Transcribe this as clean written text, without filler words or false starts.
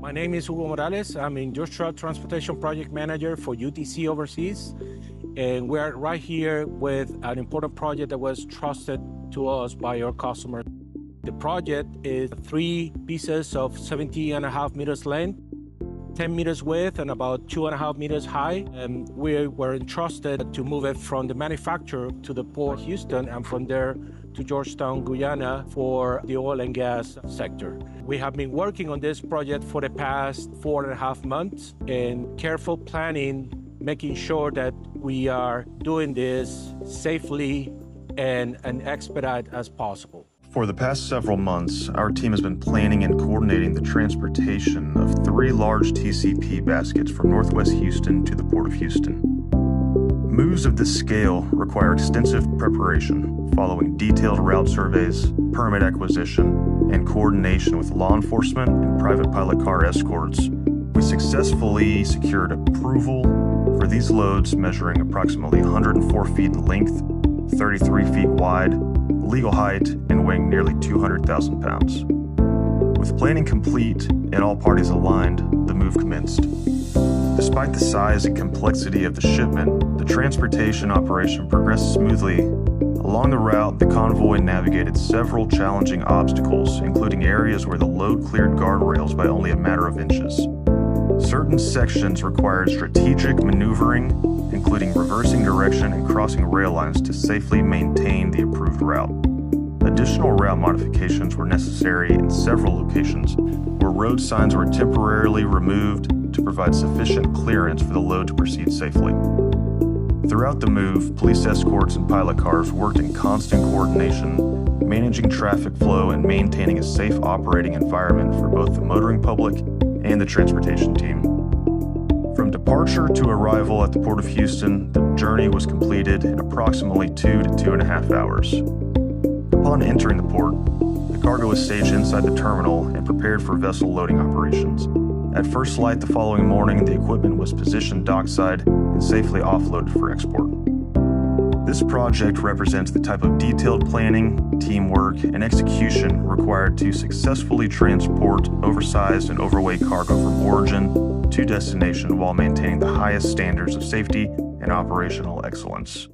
My name is Hugo Morales. I'm Industrial Transportation Project Manager for UTC Overseas. And we're right here with an important project that was trusted to us by our customers. The project is 3 pieces of 17.5 meters length, 10 meters width, and about 2.5 meters high. And we were entrusted to move it from the manufacturer to the Port of Houston and from there to Georgetown, Guyana for the oil and gas sector. We have been working on this project for the past 4.5 months in careful planning, making sure that we are doing this safely and expedite as possible. For the past several months, our team has been planning and coordinating the transportation of 3 large TCP baskets from Northwest Houston to the Port of Houston. Moves of this scale require extensive preparation, following detailed route surveys, permit acquisition, and coordination with law enforcement and private pilot car escorts. We successfully secured approval for these loads measuring approximately 104 feet in length, 33 feet wide, legal height, and weighing nearly 200,000 pounds. With planning complete and all parties aligned, the move commenced. Despite the size and complexity of the shipment, the transportation operation progressed smoothly. Along the route, the convoy navigated several challenging obstacles, including areas where the load cleared guardrails by only a matter of inches. Certain sections required strategic maneuvering, including reversing direction and crossing rail lines to safely maintain the approved route. Additional route modifications were necessary in several locations, where road signs were temporarily removed to provide sufficient clearance for the load to proceed safely. Throughout the move, police escorts and pilot cars worked in constant coordination, managing traffic flow and maintaining a safe operating environment for both the motoring public and the transportation team. From departure to arrival at the Port of Houston, the journey was completed in approximately 2 to 2.5 hours. Upon entering the port, the cargo was staged inside the terminal and prepared for vessel loading operations. At first light the following morning, the equipment was positioned dockside and safely offloaded for export. This project represents the type of detailed planning, teamwork, and execution required to successfully transport oversized and overweight cargo from origin to destination while maintaining the highest standards of safety and operational excellence.